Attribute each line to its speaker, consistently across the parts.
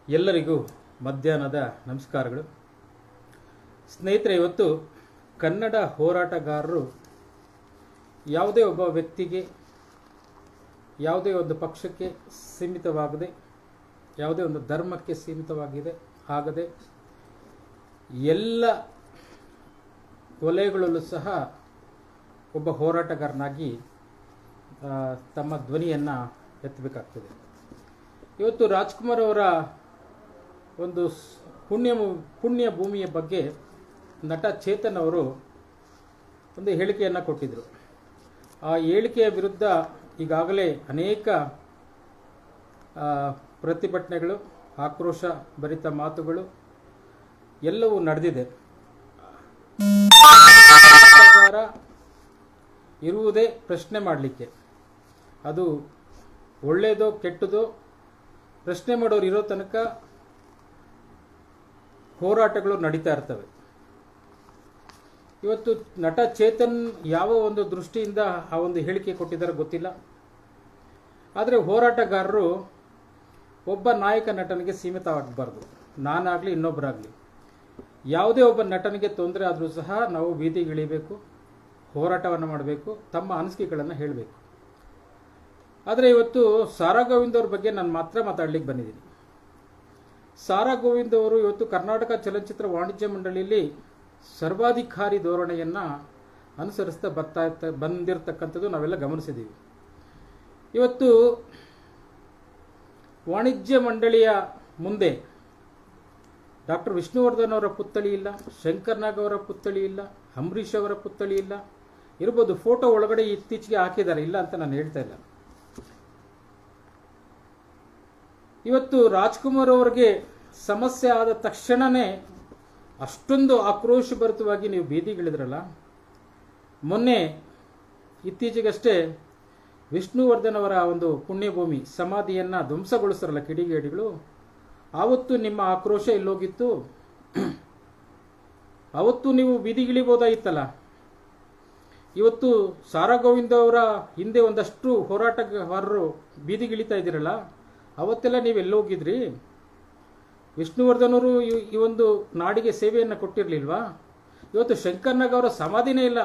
Speaker 1: ಎಲ್ಲರಿಗೂ ಮಧ್ಯಾಹ್ನದ ನಮಸ್ಕಾರಗಳು. ಸ್ನೇಹಿತರೆ, ಇವತ್ತು ಕನ್ನಡ ಹೋರಾಟಗಾರರು ಯಾವುದೇ ಒಬ್ಬ ವ್ಯಕ್ತಿಗೆ, ಯಾವುದೇ ಒಂದು ಪಕ್ಷಕ್ಕೆ ಸೀಮಿತವಾಗದೆ, ಯಾವುದೇ ಒಂದು ಧರ್ಮಕ್ಕೆ ಆಗದೆ ಎಲ್ಲ ವಲಯಗಳಲ್ಲೂ ಸಹ ಒಬ್ಬ ಹೋರಾಟಗಾರನಾಗಿ ತಮ್ಮ ಧ್ವನಿಯನ್ನು ಎತ್ತಬೇಕಾಗ್ತದೆ. ಇವತ್ತು ರಾಜ್ಕುಮಾರ್ ಅವರ ಒಂದು ಪುಣ್ಯ ಭೂಮಿಯ ಬಗ್ಗೆ ನಟ ಚೇತನ್ ಅವರು ಒಂದು ಹೇಳಿಕೆಯನ್ನು ಕೊಟ್ಟಿದ್ದರು. ಆ ಹೇಳಿಕೆಯ ವಿರುದ್ಧ ಈಗಾಗಲೇ ಅನೇಕ ಪ್ರತಿಭಟನೆಗಳು, ಆಕ್ರೋಶ ಭರಿತ ಮಾತುಗಳು ಎಲ್ಲವೂ ನಡೆದಿದೆ. ಇರುವುದೇ ಪ್ರಶ್ನೆ ಮಾಡಲಿಕ್ಕೆ, ಅದು ಒಳ್ಳೆಯದೋ ಕೆಟ್ಟದೋ ಪ್ರಶ್ನೆ ಮಾಡೋರು ಇರೋ ತನಕ ಹೋರಾಟಗಳು ನಡೀತಾ ಇರ್ತವೆ. ಇವತ್ತು ನಟ ಚೇತನ್ ಯಾವ ಒಂದು ದೃಷ್ಟಿಯಿಂದ ಆ ಒಂದು ಹೇಳಿಕೆ ಕೊಟ್ಟಿದ್ದಾರೆ ಗೊತ್ತಿಲ್ಲ. ಆದರೆ ಹೋರಾಟಗಾರರು ಒಬ್ಬ ನಾಯಕ ನಟನಿಗೆ ಸೀಮಿತವಾಗಬಾರ್ದು. ನಾನಾಗಲಿ ಇನ್ನೊಬ್ಬರಾಗಲಿ, ಯಾವುದೇ ಒಬ್ಬ ನಟನಿಗೆ ತೊಂದರೆ ಆದರೂ ಸಹ ನಾವು ಬೀದಿಗಿಳಿಬೇಕು, ಹೋರಾಟವನ್ನು ಮಾಡಬೇಕು, ತಮ್ಮ ಅನಿಸಿಕೆಗಳನ್ನು ಹೇಳಬೇಕು. ಆದರೆ ಇವತ್ತು ಸಾರಾ ಗೋವಿಂದ್ ಅವ್ರ ಬಗ್ಗೆ ನಾನು ಮಾತಾಡಲಿಕ್ಕೆ ಬಂದಿದ್ದೀನಿ. ಸಾರಾ ಗೋವಿಂದ್ ಅವರು ಇವತ್ತು ಕರ್ನಾಟಕ ಚಲನಚಿತ್ರ ವಾಣಿಜ್ಯ ಮಂಡಳಿಯಲ್ಲಿ ಸರ್ವಾಧಿಕಾರಿ ಧೋರಣೆಯನ್ನು ಅನುಸರಿಸ್ತಾ ಬಂದಿರತಕ್ಕಂಥದ್ದು ನಾವೆಲ್ಲ ಗಮನಿಸಿದ್ದೀವಿ. ಇವತ್ತು ವಾಣಿಜ್ಯ ಮಂಡಳಿಯ ಮುಂದೆ ಡಾಕ್ಟರ್ ವಿಷ್ಣುವರ್ಧನ್ ಅವರ ಪುತ್ಥಳಿ ಇಲ್ಲ, ಶಂಕರ್ ನಾಗ್ ಅವರ ಪುತ್ಥಳಿ ಇಲ್ಲ, ಅಂಬರೀಷ್ ಅವರ ಪುತ್ಥಳಿ ಇಲ್ಲ. ಇರ್ಬೋದು, ಫೋಟೋ ಒಳಗಡೆ ಇತ್ತೀಚೆಗೆ ಹಾಕಿದ್ದಾರೆ, ಇಲ್ಲ ಅಂತ ನಾನು ಹೇಳ್ತಾ ಇಲ್ಲ. ಇವತ್ತು ರಾಜ್ಕುಮಾರ್ ಅವರಿಗೆ ಸಮಸ್ಯೆ ಆದ ತಕ್ಷಣವೇ ಅಷ್ಟೊಂದು ಆಕ್ರೋಶಭರಿತವಾಗಿ ನೀವು ಬೀದಿಗಿಳಿದ್ರಲ್ಲ. ಮೊನ್ನೆ ಇತ್ತೀಚೆಗಷ್ಟೇ ವಿಷ್ಣುವರ್ಧನ್ ಅವರ ಒಂದು ಪುಣ್ಯಭೂಮಿ ಸಮಾಧಿಯನ್ನು ಧ್ವಂಸಗೊಳಿಸ್ತಾರಲ್ಲ ಕಿಡಿಗೇಡಿಗಳು, ಆವತ್ತು ನಿಮ್ಮ ಆಕ್ರೋಶ ಎಲ್ಲೋಗಿತ್ತು? ಅವತ್ತು ನೀವು ಬೀದಿಗಿಳಿಬೋದಾಗಿತ್ತಲ್ಲ. ಇವತ್ತು ಸಾರಾ ಗೋವಿಂದ್ ಅವರ ಹಿಂದೆ ಒಂದಷ್ಟು ಹೋರಾಟಗಾರರು ಬೀದಿಗಿಳಿತಾ ಇದ್ದೀರಲ್ಲ, ಅವತ್ತೆಲ್ಲ ನೀವೆಲ್ಲೋಗಿದ್ರಿ? ವಿಷ್ಣುವರ್ಧನ್ ಅವರು ಈ ಒಂದು ನಾಡಿಗೆ ಸೇವೆಯನ್ನು ಕೊಟ್ಟಿರಲಿಲ್ವಾ? ಇವತ್ತು ಶಂಕರ್ ನಾಗ್ ಅವರ ಸಮಾಧಿನೇ ಇಲ್ಲ.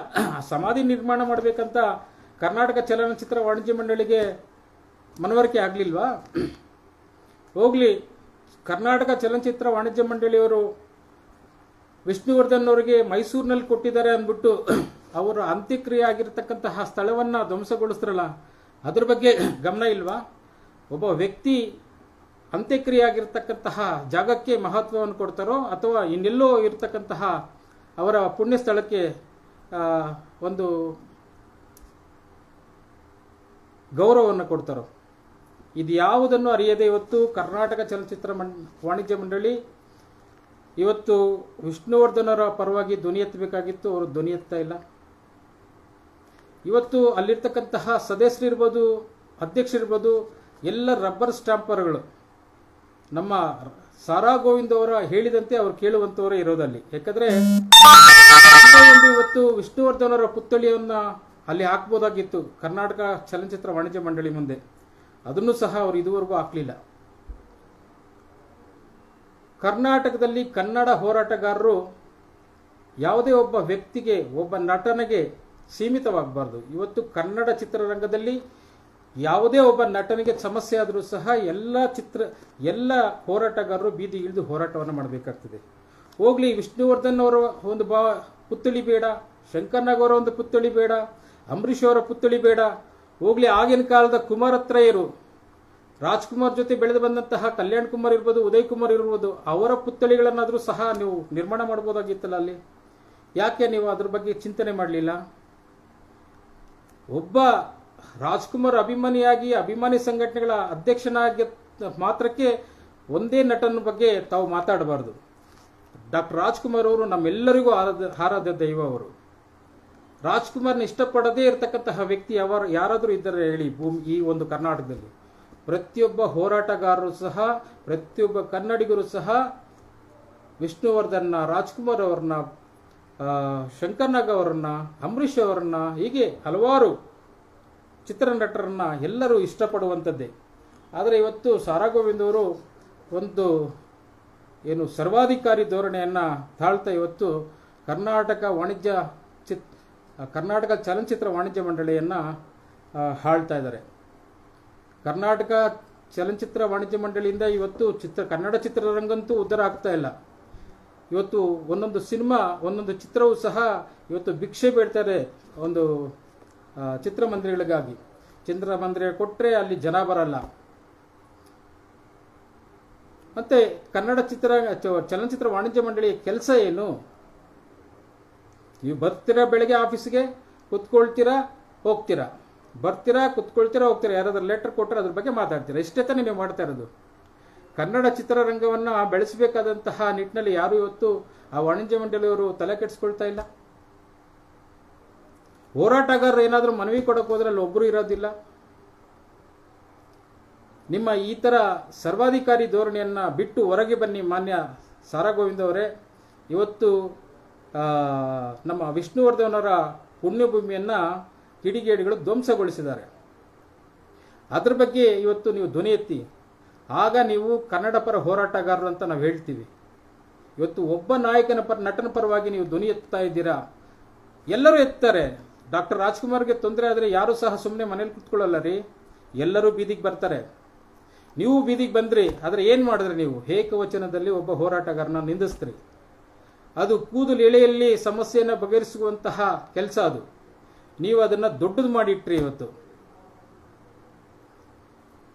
Speaker 1: ಸಮಾಧಿ ನಿರ್ಮಾಣ ಮಾಡಬೇಕಂತ ಕರ್ನಾಟಕ ಚಲನಚಿತ್ರ ವಾಣಿಜ್ಯ ಮಂಡಳಿಗೆ ಮನವರಿಕೆ ಆಗಲಿಲ್ವಾ? ಹೋಗಲಿ, ಕರ್ನಾಟಕ ಚಲನಚಿತ್ರ ವಾಣಿಜ್ಯ ಮಂಡಳಿಯವರು ವಿಷ್ಣುವರ್ಧನ್ ಅವರಿಗೆ ಮೈಸೂರಿನಲ್ಲಿ ಕೊಟ್ಟಿದ್ದಾರೆ ಅಂದ್ಬಿಟ್ಟು ಅವರ ಅಂತ್ಯಕ್ರಿಯೆ ಆಗಿರತಕ್ಕಂತಹ ಸ್ಥಳವನ್ನು ಧ್ವಂಸಗೊಳಿಸ್ತಾರಲ್ಲ, ಅದ್ರ ಬಗ್ಗೆ ಗಮನ ಇಲ್ವಾ? ಒಬ್ಬ ವ್ಯಕ್ತಿ ಅಂತ್ಯಕ್ರಿಯೆ ಆಗಿರತಕ್ಕಂತಹ ಜಾಗಕ್ಕೆ ಮಹತ್ವವನ್ನು ಕೊಡ್ತಾರೋ ಅಥವಾ ಇನ್ನೆಲ್ಲೋ ಇರತಕ್ಕಂತಹ ಅವರ ಪುಣ್ಯ ಸ್ಥಳಕ್ಕೆ ಒಂದು ಗೌರವವನ್ನು ಕೊಡ್ತಾರೋ? ಇದು ಯಾವುದನ್ನು ಅರಿಯದೆ ಇವತ್ತು ಕರ್ನಾಟಕ ಚಲನಚಿತ್ರ ವಾಣಿಜ್ಯ ಮಂಡಳಿ ಇವತ್ತು ವಿಷ್ಣುವರ್ಧನ್ ಅವರ ಪರವಾಗಿ ಧ್ವನಿ ಎತ್ತಬೇಕಾಗಿತ್ತು, ಅವರು ಧ್ವನಿ ಎತ್ತಾ ಇಲ್ಲ. ಇವತ್ತು ಅಲ್ಲಿರ್ತಕ್ಕಂತಹ ಸದಸ್ಯರಿರ್ಬೋದು, ಅಧ್ಯಕ್ಷರಿರ್ಬೋದು, ಎಲ್ಲ ರಬ್ಬರ್ ಸ್ಟಾಂಪರ್ಗಳು ನಮ್ಮ ಸಾರಾ ಗೋವಿಂದ್ ಅವರ ಹೇಳಿದಂತೆ ಅವರು ಕೇಳುವಂತವರೇ ಇರೋದಲ್ಲಿ. ಯಾಕಂದ್ರೆ ಒಂದು ಇವತ್ತು ವಿಷ್ಣುವರ್ಧನ್ ಅವರ ಪುತ್ಥಳಿಯನ್ನು ಅಲ್ಲಿ ಹಾಕ್ಬೋದಾಗಿತ್ತು ಕರ್ನಾಟಕ ಚಲನಚಿತ್ರ ವಾಣಿಜ್ಯ ಮಂಡಳಿ ಮುಂದೆ, ಅದನ್ನು ಸಹ ಅವರು ಇದುವರೆಗೂ ಹಾಕಲಿಲ್ಲ. ಕರ್ನಾಟಕದಲ್ಲಿ ಕನ್ನಡ ಹೋರಾಟಗಾರರು ಯಾವುದೇ ಒಬ್ಬ ವ್ಯಕ್ತಿಗೆ, ಒಬ್ಬ ನಟನಿಗೆ ಸೀಮಿತವಾಗಬಾರ್ದು. ಇವತ್ತು ಕನ್ನಡ ಚಿತ್ರರಂಗದಲ್ಲಿ ಯಾವುದೇ ಒಬ್ಬ ನಟನಿಗೆ ಸಮಸ್ಯೆ ಆದರೂ ಸಹ ಎಲ್ಲ ಹೋರಾಟಗಾರರು ಬೀದಿ ಇಳಿದು ಹೋರಾಟವನ್ನು ಮಾಡಬೇಕಾಗ್ತದೆ. ಹೋಗ್ಲಿ, ವಿಷ್ಣುವರ್ಧನ್ ಅವರ ಒಂದು ಪುತ್ಥಳಿ ಬೇಡ, ಶಂಕರ್ ನಾಗ್ ಅವರ ಒಂದು ಪುತ್ಥಳಿ ಬೇಡ, ಅಂಬರೀಷ್ ಅವರ ಪುತ್ಥಳಿ ಬೇಡ. ಹೋಗ್ಲಿ, ಆಗಿನ ಕಾಲದ ಕುಮಾರತ್ರಯರು, ರಾಜ್ಕುಮಾರ್ ಜೊತೆ ಬೆಳೆದು ಬಂದಂತಹ ಕಲ್ಯಾಣ್ ಕುಮಾರ್ ಇರ್ಬೋದು, ಉದಯ್ ಕುಮಾರ್ ಇರ್ಬೋದು, ಅವರ ಪುತ್ಥಳಿಗಳನ್ನಾದರೂ ಸಹ ನೀವು ನಿರ್ಮಾಣ ಮಾಡ್ಬೋದಾಗಿತ್ತಲ್ಲ. ಅಲ್ಲಿ ಯಾಕೆ ನೀವು ಅದ್ರ ಬಗ್ಗೆ ಚಿಂತನೆ ಮಾಡಲಿಲ್ಲ? ಒಬ್ಬ ರಾಜ್ಕುಮಾರ್ ಅಭಿಮಾನಿಯಾಗಿ, ಅಭಿಮಾನಿ ಸಂಘಟನೆಗಳ ಅಧ್ಯಕ್ಷನಾಗಿ ಮಾತ್ರಕ್ಕೆ ಒಂದೇ ನಟನ ಬಗ್ಗೆ ತಾವು ಮಾತಾಡಬಾರ್ದು. ಡಾಕ್ಟರ್ ರಾಜ್ಕುಮಾರ್ ಅವರು ನಮ್ಮೆಲ್ಲರಿಗೂ ಆರಾಧ್ಯ ದೈವ. ಅವರು ರಾಜ್ಕುಮಾರ್ನ ಇಷ್ಟಪಡದೇ ಇರತಕ್ಕಂತಹ ವ್ಯಕ್ತಿ ಯಾರಾದರೂ ಇದ್ದಾರೆ ಹೇಳಿ ಈ ಒಂದು ಕರ್ನಾಟಕದಲ್ಲಿ? ಪ್ರತಿಯೊಬ್ಬ ಹೋರಾಟಗಾರರು ಸಹ, ಪ್ರತಿಯೊಬ್ಬ ಕನ್ನಡಿಗರು ಸಹ ವಿಷ್ಣುವರ್ಧನ್ನ, ರಾಜ್ಕುಮಾರ್ ಅವ್ರನ್ನ, ಶಂಕರ್ ನಾಗ್ ಅವರನ್ನ, ಅಂಬರೀಷ್ ಅವರನ್ನ, ಹೀಗೆ ಹಲವಾರು ಚಿತ್ರನಟರನ್ನ ಎಲ್ಲರೂ ಇಷ್ಟಪಡುವಂಥದ್ದೇ. ಆದರೆ ಇವತ್ತು ಸಾರಾ ಗೋವಿಂದ್ ಅವರು ಒಂದು ಏನು ಸರ್ವಾಧಿಕಾರಿ ಧೋರಣೆಯನ್ನು ತಾಳ್ತಾ ಇವತ್ತು ಕರ್ನಾಟಕ ಕರ್ನಾಟಕ ಚಲನಚಿತ್ರ ವಾಣಿಜ್ಯ ಮಂಡಳಿಯನ್ನು ಆಳ್ತಾ ಇದ್ದಾರೆ. ಕರ್ನಾಟಕ ಚಲನಚಿತ್ರ ವಾಣಿಜ್ಯ ಮಂಡಳಿಯಿಂದ ಇವತ್ತು ಕನ್ನಡ ಚಿತ್ರರಂಗಂತೂ ಉದ್ಧಾರ ಆಗ್ತಾ ಇಲ್ಲ. ಇವತ್ತು ಒಂದೊಂದು ಸಿನಿಮಾ, ಒಂದೊಂದು ಚಿತ್ರವೂ ಸಹ ಇವತ್ತು ಭಿಕ್ಷೆ ಬೇಡ್ತಾರೆ ಒಂದು ಚಿತ್ರಮಂದಿರಗಳಿಗಾಗಿ. ಚಿತ್ರಮಂದಿರ ಕೊಟ್ಟರೆ ಅಲ್ಲಿ ಜನ ಬರಲ್ಲ. ಮತ್ತೆ ಕನ್ನಡ ಚಲನಚಿತ್ರ ವಾಣಿಜ್ಯ ಮಂಡಳಿಯ ಕೆಲಸ ಏನು? ನೀವು ಬರ್ತೀರಾ, ಬೆಳಗ್ಗೆ ಆಫೀಸ್ಗೆ ಕುತ್ಕೊಳ್ತೀರಾ, ಹೋಗ್ತೀರಾ, ಬರ್ತೀರಾ, ಕುತ್ಕೊಳ್ತೀರಾ, ಹೋಗ್ತೀರಾ, ಯಾರಾದ್ರೂ ಲೆಟರ್ ಕೊಟ್ಟರೆ ಅದ್ರ ಬಗ್ಗೆ ಮಾತಾಡ್ತೀರಾ. ಇಷ್ಟೇ ತಾನೇ ನೀವು ಮಾಡ್ತಾ ಇರೋದು. ಕನ್ನಡ ಚಿತ್ರರಂಗವನ್ನು ಬೆಳೆಸಬೇಕಾದಂತಹ ನಿಟ್ಟಿನಲ್ಲಿ ಯಾರು ಇವತ್ತು ಆ ವಾಣಿಜ್ಯ ಮಂಡಳಿಯವರು ತಲೆ ಕೆಡಿಸ್ಕೊಳ್ತಾ ಇಲ್ಲ. ಹೋರಾಟಗಾರರು ಏನಾದರೂ ಮನವಿ ಕೊಡಕ್ಕೆ ಹೋದ್ರೆ ಅಲ್ಲಿ ಒಬ್ಬರು ಇರೋದಿಲ್ಲ. ನಿಮ್ಮ ಈ ಥರ ಸರ್ವಾಧಿಕಾರಿ ಧೋರಣೆಯನ್ನು ಬಿಟ್ಟು ಹೊರಗೆ ಬನ್ನಿ. ಮಾನ್ಯ ಸಾರಾ ಗೋವಿಂದ್ ಅವರೇ, ಇವತ್ತು ನಮ್ಮ ವಿಷ್ಣುವರ್ಧನ್ ಅವರ ಪುಣ್ಯಭೂಮಿಯನ್ನು ಕಿಡಿಗೇಡಿಗಳು ಧ್ವಂಸಗೊಳಿಸಿದ್ದಾರೆ. ಅದ್ರ ಬಗ್ಗೆ ಇವತ್ತು ನೀವು ಧ್ವನಿ ಎತ್ತಿ, ಆಗ ನೀವು ಕನ್ನಡ ಪರ ಹೋರಾಟಗಾರರು ಅಂತ ನಾವು ಹೇಳ್ತೀವಿ. ಇವತ್ತು ಒಬ್ಬ ನಾಯಕನ ನಟನ ಪರವಾಗಿ ನೀವು ಧ್ವನಿ ಎತ್ತಾ ಇದ್ದೀರಾ. ಎಲ್ಲರೂ ಎತ್ತಾರೆ. ಡಾಕ್ಟರ್ ರಾಜ್ಕುಮಾರ್ಗೆ ತೊಂದರೆ ಆದರೆ ಯಾರೂ ಸಹ ಸುಮ್ಮನೆ ಮನೇಲಿ ಕುತ್ಕೊಳ್ಳಲ್ಲ ರೀ, ಎಲ್ಲರೂ ಬೀದಿಗೆ ಬರ್ತಾರೆ. ನೀವು ಬೀದಿಗೆ ಬಂದ್ರಿ, ಆದರೆ ಏನು ಮಾಡಿದ್ರಿ ನೀವು? ಏಕವಚನದಲ್ಲಿ ಒಬ್ಬ ಹೋರಾಟಗಾರನ ನಿಂದಿಸ್ತ್ರಿ. ಅದು ಕೂದಲು ಎಳೆಯಲ್ಲಿ ಸಮಸ್ಯೆಯನ್ನು ಬಗೆಹರಿಸುವಂತಹ ಕೆಲಸ ಅದು. ನೀವು ಅದನ್ನು ದೊಡ್ಡದು ಮಾಡಿಟ್ರಿ. ಇವತ್ತು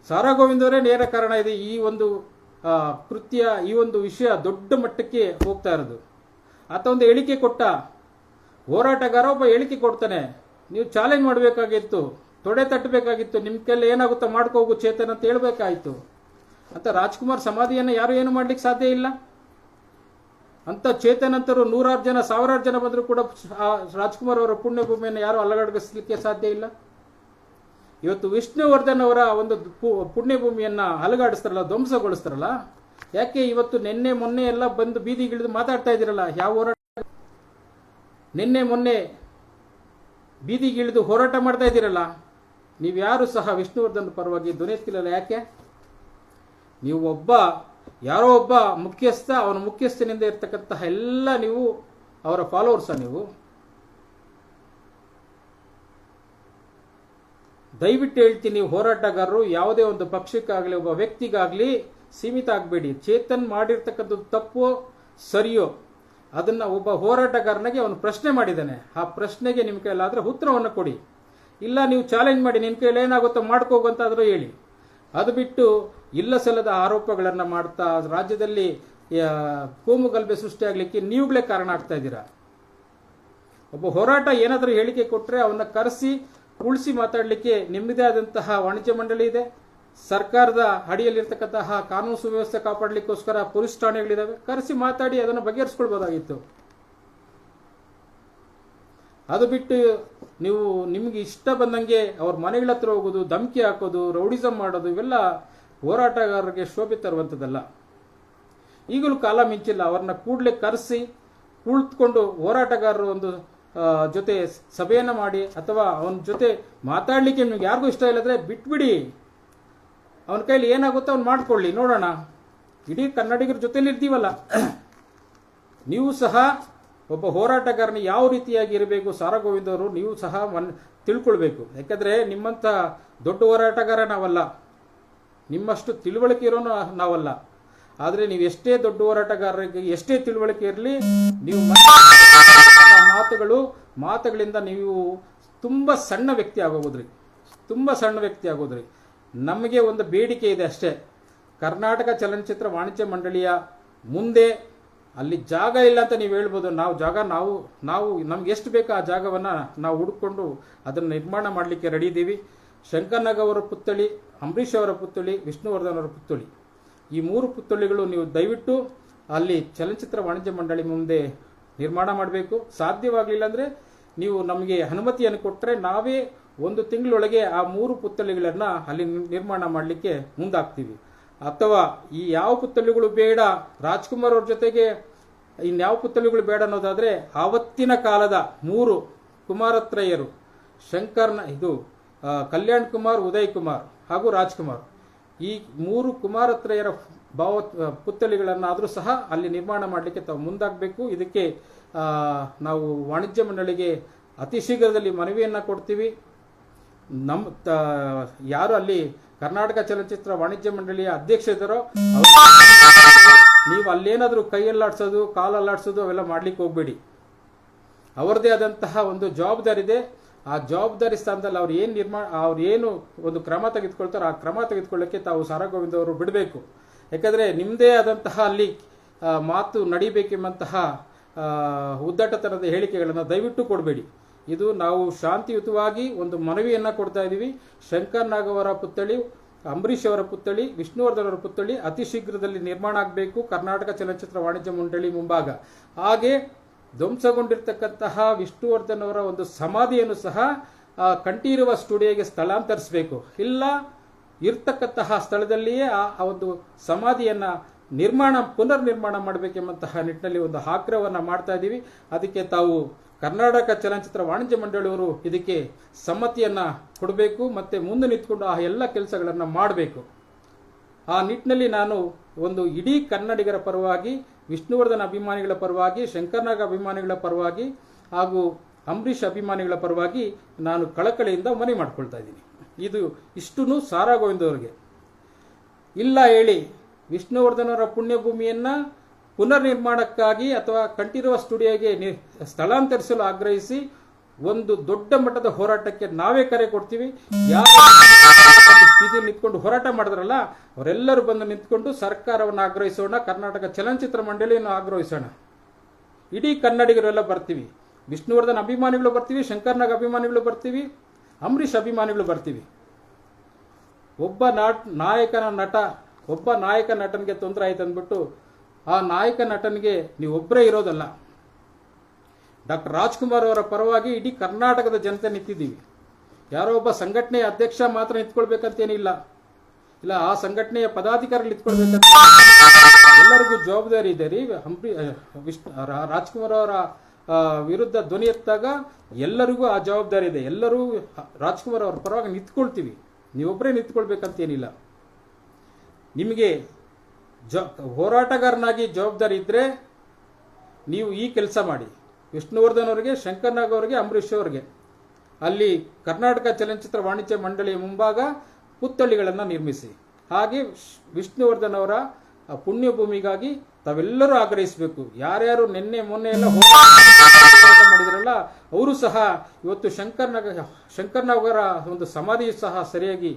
Speaker 1: ಸಾರಾ ಗೋವಿಂದ್ ಅವರೇ ನೇರ ಕಾರಣ ಇದೆ ಈ ಒಂದು ಕೃತ್ಯ, ಈ ಒಂದು ವಿಷಯ ದೊಡ್ಡ ಮಟ್ಟಕ್ಕೆ ಹೋಗ್ತಾ ಇರೋದು. ಆತ ಒಂದು ಹೇಳಿಕೆ ಕೊಟ್ಟ, ಹೋರಾಟಗಾರ ಒಬ್ಬ ಹೇಳಿಕೆ ಕೊಡ್ತಾನೆ, ನೀವು ಚಾಲೆಂಜ್ ಮಾಡಬೇಕಾಗಿತ್ತು, ತೊಡೆ ತಟ್ಟಬೇಕಾಗಿತ್ತು, ನಿಮ್ಮ ಕೈಲಿ ಏನಾಗುತ್ತೋ ಮಾಡ್ಕೋಗು ಚೇತನ್ ಅಂತ ಹೇಳ್ಬೇಕಾಯ್ತು. ಅಂತ ರಾಜ್ಕುಮಾರ್ ಸಮಾಧಿಯನ್ನು ಯಾರು ಏನು ಮಾಡ್ಲಿಕ್ಕೆ ಸಾಧ್ಯ ಇಲ್ಲ. ಅಂತ ಚೇತನ್ ಅಂತರು 100 ಜನ 1000 ಜನ ಬಂದರೂ ಕೂಡ ರಾಜ್ಕುಮಾರ್ ಅವರ ಪುಣ್ಯಭೂಮಿಯನ್ನು ಯಾರು ಅಲಗಡಿಸಲಿಕ್ಕೆ ಸಾಧ್ಯ ಇಲ್ಲ. ಇವತ್ತು ವಿಷ್ಣುವರ್ಧನ್ ಅವರ ಒಂದು ಪುಣ್ಯಭೂಮಿಯನ್ನು ಅಲಗಾಡಿಸ್ತಾರಲ್ಲ, ಧ್ವಂಸಗೊಳಿಸ್ತಾರಲ್ಲ, ಯಾಕೆ ಇವತ್ತು ನಿನ್ನೆ ಮೊನ್ನೆ ಎಲ್ಲ ಬಂದು ಬೀದಿಗಿಳಿದು ಮಾತಾಡ್ತಾ ಇದ್ದೀರಲ್ಲ? ಯಾವ ಹೋರಾಟ? ನಿನ್ನೆ ಮೊನ್ನೆ ಬೀದಿಗಿಳಿದು ಹೋರಾಟ ಮಾಡ್ತಾ ಇದ್ದೀರಲ್ಲ, ನೀವು ಯಾರು ಸಹ ವಿಷ್ಣುವರ್ಧನ್ ಪರವಾಗಿ ಧ್ವನಿ ಎತ್ತಿಲ್ಲ. ಯಾಕೆ? ನೀವು ಯಾರೋ ಒಬ್ಬ ಮುಖ್ಯಸ್ಥ, ಅವನ ಮುಖ್ಯಸ್ಥನಿಂದ ಇರ್ತಕ್ಕಂತಹ ಎಲ್ಲ ನೀವು ಅವರ ಫಾಲೋವರ್ಸ. ನೀವು ದಯವಿಟ್ಟು ಹೇಳ್ತೀನಿ, ಹೋರಾಟಗಾರರು ಯಾವುದೇ ಒಂದು ಪಕ್ಷಕ್ಕಾಗಲಿ ಒಬ್ಬ ವ್ಯಕ್ತಿಗಾಗಲಿ ಸೀಮಿತ ಆಗಬೇಡಿ. ಚೇತನ್ ಮಾಡಿರ್ತಕ್ಕಂಥದ್ದು ತಪ್ಪೋ ಸರಿಯೋ ಅದನ್ನು ಒಬ್ಬ ಹೋರಾಟಗಾರನಿಗೆ ಅವನು ಪ್ರಶ್ನೆ ಮಾಡಿದ್ದಾನೆ. ಆ ಪ್ರಶ್ನೆಗೆ ನಿಮ್ಮ ಕೈಲಾದರೆ ಉತ್ತರವನ್ನು ಕೊಡಿ. ಇಲ್ಲ ನೀವು ಚಾಲೆಂಜ್ ಮಾಡಿ, ನಿನ್ನ ಕೈಯಲ್ಲಿ ಏನಾಗುತ್ತೋ ಮಾಡ್ಕೋಗಂತಾದರೂ ಹೇಳಿ. ಅದು ಬಿಟ್ಟು ಇಲ್ಲ ಸಲ್ಲದ ಆರೋಪಗಳನ್ನು ಮಾಡ್ತಾ ರಾಜ್ಯದಲ್ಲಿ ಕೋಮುಗಲಭೆ ಸೃಷ್ಟಿಯಾಗಲಿಕ್ಕೆ ನೀವುಗಳೇ ಕಾರಣ ಆಗ್ತಾ ಇದ್ದೀರಾ. ಒಬ್ಬ ಹೋರಾಟ ಏನಾದರೂ ಹೇಳಿಕೆ ಕೊಟ್ಟರೆ ಅವನ್ನ ಕರೆಸಿ ಉಳಿಸಿ ಮಾತಾಡಲಿಕ್ಕೆ ನಿಮ್ಮದೇ ಆದಂತಹ ವಾಣಿಜ್ಯ ಮಂಡಳಿ ಇದೆ. ಸರ್ಕಾರದ ಅಡಿಯಲ್ಲಿರ್ತಕ್ಕಂತಹ ಕಾನೂನು ಸುವ್ಯವಸ್ಥೆ ಕಾಪಾಡಲಿಕ್ಕೋಸ್ಕರ ಪೊಲೀಸ್ ಠಾಣೆಗಳಿದ್ದಾವೆ. ಕರೆಸಿ ಮಾತಾಡಿ ಅದನ್ನು ಬಗೆಹರಿಸ್ಕೊಳ್ಬೋದಾಗಿತ್ತು. ಅದು ಬಿಟ್ಟು ನೀವು ನಿಮ್ಗೆ ಇಷ್ಟ ಬಂದಂಗೆ ಅವ್ರ ಮನೆಗಳ ಹತ್ರ ಹೋಗೋದು, ಧಮಕಿ ಹಾಕೋದು, ರೌಡಿಸಮ್ ಮಾಡೋದು, ಇವೆಲ್ಲ ಹೋರಾಟಗಾರರಿಗೆ ಶೋಭೆ ತರುವಂಥದ್ದಲ್ಲ. ಈಗಲೂ ಕಾಲ ಮಿಂಚಿಲ್ಲ. ಅವ್ರನ್ನ ಕೂಡಲೇ ಕರೆಸಿ ಕುಳಿತುಕೊಂಡು ಹೋರಾಟಗಾರರು ಒಂದು ಜೊತೆ ಸಭೆಯನ್ನು ಮಾಡಿ, ಅಥವಾ ಅವನ ಜೊತೆ ಮಾತಾಡಲಿಕ್ಕೆ ನಿಮ್ಗೆ ಯಾರಿಗೂ ಇಷ್ಟ ಇಲ್ಲದ್ರೆ ಬಿಟ್ಬಿಡಿ. ಅವನ ಕೈಲಿ ಏನಾಗುತ್ತೋ ಅವ್ನು ಮಾಡ್ಕೊಳ್ಳಿ, ನೋಡೋಣ. ಇಡೀ ಕನ್ನಡಿಗರ ಜೊತೆಲಿ ಇರ್ತೀವಲ್ಲ. ನೀವು ಸಹ ಒಬ್ಬ ಹೋರಾಟಗಾರನ ಯಾವ ರೀತಿಯಾಗಿ ಇರಬೇಕು, ಸಾರಾ ಗೋವಿಂದ್ ಅವರು ನೀವು ಸಹ ತಿಳ್ಕೊಳ್ಬೇಕು. ಯಾಕಂದರೆ ನಿಮ್ಮಂಥ ದೊಡ್ಡ ಹೋರಾಟಗಾರ ನಾವಲ್ಲ, ನಿಮ್ಮಷ್ಟು ತಿಳುವಳಿಕೆ ಇರೋನು ನಾವಲ್ಲ. ಆದರೆ ನೀವು ಎಷ್ಟೇ ದೊಡ್ಡ ಹೋರಾಟಗಾರರಿಗೆ ಎಷ್ಟೇ ತಿಳುವಳಿಕೆ ಇರಲಿ, ನೀವು ಮಾತುಗಳಿಂದ ನೀವು ತುಂಬ ಸಣ್ಣ ವ್ಯಕ್ತಿ ಆಗೋದ್ರಿ, ತುಂಬ ಸಣ್ಣ ವ್ಯಕ್ತಿ ಆಗೋದ್ರಿ. ನಮಗೆ ಒಂದು ಬೇಡಿಕೆ ಇದೆ ಅಷ್ಟೇ. ಕರ್ನಾಟಕ ಚಲನಚಿತ್ರ ವಾಣಿಜ್ಯ ಮಂಡಳಿಯ ಮುಂದೆ ಅಲ್ಲಿ ಜಾಗ ಇಲ್ಲ ಅಂತ ನೀವು ಹೇಳ್ಬೋದು. ನಾವು ನಮ್ಗೆ ಎಷ್ಟು ಬೇಕೋ ಆ ಜಾಗವನ್ನು ನಾವು ಹುಡುಕೊಂಡು ಅದನ್ನು ನಿರ್ಮಾಣ ಮಾಡಲಿಕ್ಕೆ ರೆಡಿ ಇದ್ದೀವಿ. ಶಂಕರ್ನಾಗ್ ಅವರ ಪುತ್ಥಳಿ, ಅಂಬರೀಷ್ ಅವರ ಪುತ್ಥಳಿ, ವಿಷ್ಣುವರ್ಧನ್ ಅವರ ಪುತ್ಥಳಿ, ಈ 3 ಪುತ್ಥಳಿಗಳು ನೀವು ದಯವಿಟ್ಟು ಅಲ್ಲಿ ಚಲನಚಿತ್ರ ವಾಣಿಜ್ಯ ಮಂಡಳಿ ಮುಂದೆ ನಿರ್ಮಾಣ ಮಾಡಬೇಕು. ಸಾಧ್ಯವಾಗಲಿಲ್ಲ ಅಂದರೆ ನೀವು ನಮಗೆ ಅನುಮತಿಯನ್ನು ಕೊಟ್ಟರೆ ನಾವೇ 1 ತಿಂಗಳೊಳಗೆ ಆ 3 ಪುತ್ಥಳಿಗಳನ್ನು ಅಲ್ಲಿ ನಿರ್ಮಾಣ ಮಾಡಲಿಕ್ಕೆ ಮುಂದಾಗ್ತೀವಿ. ಅಥವಾ ಈ ಯಾವ ಪುತ್ಥಳಿಗಳು ಬೇಡ, ರಾಜ್ಕುಮಾರ್ ಅವ್ರ ಜೊತೆಗೆ ಇನ್ಯಾವ ಪುತ್ಥಳಿಗಳು ಬೇಡ ಅನ್ನೋದಾದರೆ ಆವತ್ತಿನ ಕಾಲದ 3 ಕುಮಾರತ್ರಯರು, ಕಲ್ಯಾಣ್ ಕುಮಾರ್, ಉದಯ್ ಕುಮಾರ್ ಹಾಗೂ ರಾಜ್ಕುಮಾರ್, ಈ 3 ಕುಮಾರತ್ರಯರ ಭಾವ ಪುತ್ಥಳಿಗಳನ್ನಾದರೂ ಸಹ ಅಲ್ಲಿ ನಿರ್ಮಾಣ ಮಾಡಲಿಕ್ಕೆ ತಾವು ಮುಂದಾಗಬೇಕು. ಇದಕ್ಕೆ ನಾವು ವಾಣಿಜ್ಯ ಮಂಡಳಿಗೆ ಅತಿ ಶೀಘ್ರದಲ್ಲಿ ಮನವಿಯನ್ನು ಕೊಡ್ತೀವಿ. ಯಾರು ಅಲ್ಲಿ ಕರ್ನಾಟಕ ಚಲನಚಿತ್ರ ವಾಣಿಜ್ಯ ಮಂಡಳಿಯ ಅಧ್ಯಕ್ಷರಿದ್ದಾರೋ ನೀವು ಅಲ್ಲೇನಾದರೂ ಕೈಯಲ್ಲಾಡ್ಸೋದು ಕಾಲಲ್ಲಾಡ್ಸೋದು ಅವೆಲ್ಲ ಮಾಡ್ಲಿಕ್ಕೆ ಹೋಗ್ಬೇಡಿ. ಅವರದೇ ಆದಂತಹ ಒಂದು ಜವಾಬ್ದಾರಿ ಇದೆ. ಆ ಜವಾಬ್ದಾರಿ ಸ್ಥಾನದಲ್ಲಿ ಅವ್ರು ಏನು ಒಂದು ಕ್ರಮ ತೆಗೆದುಕೊಳ್ತಾರೋ ಆ ಕ್ರಮ ತೆಗೆದುಕೊಳ್ಳಕ್ಕೆ ತಾವು ಸಾರಾ ಗೋವಿಂದ ಅವರು ಬಿಡಬೇಕು. ಯಾಕಂದರೆ ನಿಮ್ಮದೇ ಆದಂತಹ ಅಲ್ಲಿ ಮಾತು ನಡಿಬೇಕೆಂಬಂತಹ ಉದ್ದಟತನದ ಹೇಳಿಕೆಗಳನ್ನು ದಯವಿಟ್ಟು ಕೊಡಬೇಡಿ. ಇದು ನಾವು ಶಾಂತಿಯುತವಾಗಿ ಒಂದು ಮನವಿಯನ್ನು ಕೊಡ್ತಾ ಇದ್ದೀವಿ. ಶಂಕರ್ ನಾಗ್ ಅವರ ಪುತ್ಥಳಿ, ಅಂಬರೀಷ್ ಅವರ ಪುತ್ಥಳಿ, ವಿಷ್ಣುವರ್ಧನ್ ಅವರ ಪುತ್ಥಳಿ ಅತಿ ಶೀಘ್ರದಲ್ಲಿ ನಿರ್ಮಾಣ ಆಗಬೇಕು ಕರ್ನಾಟಕ ಚಲನಚಿತ್ರ ವಾಣಿಜ್ಯ ಮಂಡಳಿ ಮುಂಭಾಗ. ಹಾಗೆ ಧ್ವಂಸಗೊಂಡಿರ್ತಕ್ಕಂತಹ ವಿಷ್ಣುವರ್ಧನ್ ಅವರ ಒಂದು ಸಮಾಧಿಯನ್ನು ಸಹ ಕಂಠೀರವ ಸ್ಟುಡಿಯೋಗೆ ಸ್ಥಳಾಂತರಿಸಬೇಕು. ಇಲ್ಲ ಇರ್ತಕ್ಕಂತಹ ಸ್ಥಳದಲ್ಲಿಯೇ ಆ ಒಂದು ಸಮಾಧಿಯನ್ನು ಪುನರ್ ನಿರ್ಮಾಣ ಮಾಡಬೇಕೆಂಬಂತಹ ನಿಟ್ಟಿನಲ್ಲಿ ಒಂದು ಆಗ್ರಹವನ್ನು ಮಾಡ್ತಾ ಇದ್ದೀವಿ. ಅದಕ್ಕೆ ತಾವು ಕರ್ನಾಟಕ ಚಲನಚಿತ್ರ ವಾಣಿಜ್ಯ ಮಂಡಳಿಯವರು ಇದಕ್ಕೆ ಸಮ್ಮತಿಯನ್ನು ಕೊಡಬೇಕು ಮತ್ತು ಮುಂದೆ ನಿಂತ್ಕೊಂಡು ಆ ಎಲ್ಲ ಕೆಲಸಗಳನ್ನು ಮಾಡಬೇಕು. ಆ ನಿಟ್ಟಿನಲ್ಲಿ ನಾನು ಒಂದು ಇಡೀ ಕನ್ನಡಿಗರ ಪರವಾಗಿ, ವಿಷ್ಣುವರ್ಧನ್ ಅಭಿಮಾನಿಗಳ ಪರವಾಗಿ, ಶಂಕರ್ ನಾಗ್ ಅಭಿಮಾನಿಗಳ ಪರವಾಗಿ ಹಾಗೂ ಅಂಬರೀಷ್ ಅಭಿಮಾನಿಗಳ ಪರವಾಗಿ ನಾನು ಕಳಕಳಿಯಿಂದ ಮನವಿ ಮಾಡ್ಕೊಳ್ತಾ ಇದ್ದೀನಿ. ಇಷ್ಟೂ ಸಾರಾ ಗೋವಿಂದ ಅವರಿಗೆ ಇಲ್ಲ ಹೇಳಿ ವಿಷ್ಣುವರ್ಧನ್ ಅವರ ಪುಣ್ಯಭೂಮಿಯನ್ನು ಪುನರ್ ನಿರ್ಮಾಣಕ್ಕಾಗಿ ಅಥವಾ ಕಂಠೀರವ ಸ್ಟುಡಿಯೋಗೆ ಸ್ಥಳಾಂತರಿಸಲು ಆಗ್ರಹಿಸಿ ಒಂದು ದೊಡ್ಡ ಮಟ್ಟದ ಹೋರಾಟಕ್ಕೆ ನಾವೇ ಕರೆ ಕೊಡ್ತೀವಿ. ಯಾರು ಬೀದಿಯಲ್ಲಿ ನಿಂತ್ಕೊಂಡು ಹೋರಾಟ ಮಾಡಿದ್ರಲ್ಲ ಅವರೆಲ್ಲರೂ ಬಂದು ನಿಂತ್ಕೊಂಡು ಸರ್ಕಾರವನ್ನು ಆಗ್ರಹಿಸೋಣ, ಕರ್ನಾಟಕ ಚಲನಚಿತ್ರ ಮಂಡಳಿಯನ್ನು ಆಗ್ರಹಿಸೋಣ. ಇಡೀ ಕನ್ನಡಿಗರೆಲ್ಲ ಬರ್ತೀವಿ. ವಿಷ್ಣುವರ್ಧನ್ ಅಭಿಮಾನಿಗಳು ಬರ್ತೀವಿ, ಶಂಕರ್ ನಾಗ್ ಅಭಿಮಾನಿಗಳು ಬರ್ತೀವಿ, ಅಂಬರೀಷ್ ಅಭಿಮಾನಿಗಳು ಬರ್ತೀವಿ. ಒಬ್ಬ ನಾಯಕ ನಟನಿಗೆ ತೊಂದರೆ ಆಯ್ತು ಅಂದ್ಬಿಟ್ಟು ಆ ನಾಯಕ ನಟನಿಗೆ ನೀವೊಬ್ಬರೇ ಇರೋದಲ್ಲ. ಡಾಕ್ಟರ್ ರಾಜ್ಕುಮಾರ್ ಅವರ ಪರವಾಗಿ ಇಡೀ ಕರ್ನಾಟಕದ ಜನತೆ ನಿಂತಿದ್ದೀವಿ. ಯಾರೋ ಒಬ್ಬ ಸಂಘಟನೆಯ ಅಧ್ಯಕ್ಷ ಮಾತ್ರ ನಿಂತ್ಕೊಳ್ಬೇಕಂತೇನಿಲ್ಲ, ಇಲ್ಲ ಆ ಸಂಘಟನೆಯ ಪದಾಧಿಕಾರಿಗಳು ನಿಂತ್ಕೊಳ್ಬೇಕಂತ ಎಲ್ಲರಿಗೂ ಜವಾಬ್ದಾರಿ ಇದೆ ರೀ. ರಾಜ್ಕುಮಾರ್ ಅವರ ವಿರುದ್ಧ ಧ್ವನಿ ಎತ್ತಾಗ ಎಲ್ಲರಿಗೂ ಆ ಜವಾಬ್ದಾರಿ ಇದೆ. ಎಲ್ಲರೂ ರಾಜ್ಕುಮಾರ್ ಅವರ ಪರವಾಗಿ ನಿಂತ್ಕೊಳ್ತೀವಿ, ನೀವೊಬ್ಬರೇ ನಿಂತ್ಕೊಳ್ಬೇಕಂತೇನಿಲ್ಲ. ನಿಮಗೆ ಹೋರಾಟಗಾರನಾಗಿ ಜವಾಬ್ದಾರಿ ಇದ್ದರೆ ನೀವು ಈ ಕೆಲಸ ಮಾಡಿ. ವಿಷ್ಣುವರ್ಧನ್ ಅವರಿಗೆ, ಶಂಕರ್ ನಾಗ್ ಅವರಿಗೆ, ಅಂಬರೀಷ್ ಅವರಿಗೆ ಅಲ್ಲಿ ಕರ್ನಾಟಕ ಚಲನಚಿತ್ರ ವಾಣಿಜ್ಯ ಮಂಡಳಿಯ ಮುಂಭಾಗ ಪುತ್ಥಳಿಗಳನ್ನು ನಿರ್ಮಿಸಿ. ಹಾಗೆ ವಿಷ್ಣುವರ್ಧನ್ ಅವರ ಪುಣ್ಯಭೂಮಿಗಾಗಿ ತಾವೆಲ್ಲರೂ ಆಗ್ರಹಿಸಬೇಕು. ಯಾರ್ಯಾರು ಮೊನ್ನೆ ಎಲ್ಲ ಹೋರಾಟ ಮಾಡಿದ್ರಲ್ಲ ಅವರು ಸಹ ಇವತ್ತು ಶಂಕರ್ ನಾಗ್ ಅವರ ಒಂದು ಸಮಾಧಿ ಸಹ ಸರಿಯಾಗಿ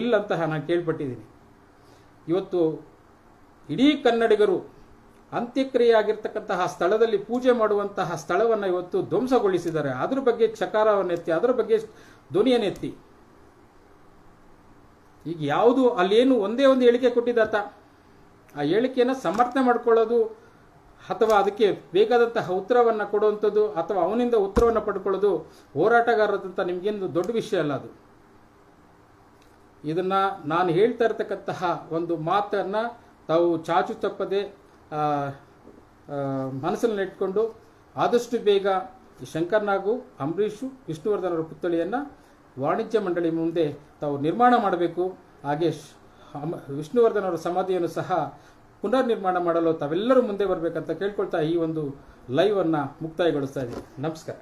Speaker 1: ಇಲ್ಲಂತ ನಾನು ಕೇಳ್ಪಟ್ಟಿದ್ದೀನಿ. ಇವತ್ತು ಇಡೀ ಕನ್ನಡಿಗರು ಅಂತ್ಯಕ್ರಿಯೆ ಆಗಿರ್ತಕ್ಕಂತಹ ಸ್ಥಳದಲ್ಲಿ ಪೂಜೆ ಮಾಡುವಂತಹ ಸ್ಥಳವನ್ನು ಇವತ್ತು ಧ್ವಂಸಗೊಳಿಸಿದ್ದಾರೆ. ಅದ್ರ ಬಗ್ಗೆ ಚಕಾರವನ್ನೆತ್ತಿ, ಅದರ ಬಗ್ಗೆ ಧ್ವನಿಯನ್ನೆತ್ತಿ. ಈಗ ಯಾವುದು ಅಲ್ಲೇನು ಒಂದೇ ಒಂದು ಹೇಳಿಕೆ ಕೊಟ್ಟಿದ್ದಾತ, ಆ ಹೇಳಿಕೆಯನ್ನು ಸಮರ್ಥನೆ ಮಾಡಿಕೊಳ್ಳೋದು ಅಥವಾ ಅದಕ್ಕೆ ಬೇಕಾದಂತಹ ಉತ್ತರವನ್ನು ಕೊಡುವಂಥದ್ದು ಅಥವಾ ಅವನಿಂದ ಉತ್ತರವನ್ನು ಪಡ್ಕೊಳ್ಳೋದು ಹೋರಾಟಗಾರರಂತ ನಿಮಗೇನು ದೊಡ್ಡ ವಿಷಯ ಅಲ್ಲ. ಅದು ಇದನ್ನು ನಾನು ಹೇಳ್ತಾ ಇರತಕ್ಕಂತಹ ಒಂದು ಮಾತನ್ನು ತಾವು ಚಾಚು ತಪ್ಪದೆ ಮನಸ್ಸಲ್ಲಿ ಇಟ್ಕೊಂಡು ಆದಷ್ಟು ಬೇಗ ಶಂಕರ್ ನಾಗು, ಅಂಬರೀಷು, ವಿಷ್ಣುವರ್ಧನ್ ಅವರ ಪುತ್ಥಳಿಯನ್ನು ವಾಣಿಜ್ಯ ಮಂಡಳಿ ಮುಂದೆ ತಾವು ನಿರ್ಮಾಣ ಮಾಡಬೇಕು. ಹಾಗೆ ವಿಷ್ಣುವರ್ಧನ್ ಅವರ ಸಮಾಧಿಯನ್ನು ಸಹ ಪುನರ್ ನಿರ್ಮಾಣ ಮಾಡಲು ತಾವೆಲ್ಲರೂ ಮುಂದೆ ಬರಬೇಕಂತ ಕೇಳ್ಕೊಳ್ತಾ ಈ ಒಂದು ಲೈವನ್ನು ಮುಕ್ತಾಯಗೊಳಿಸ್ತಾ ಇದ್ದೀನಿ. ನಮಸ್ಕಾರ.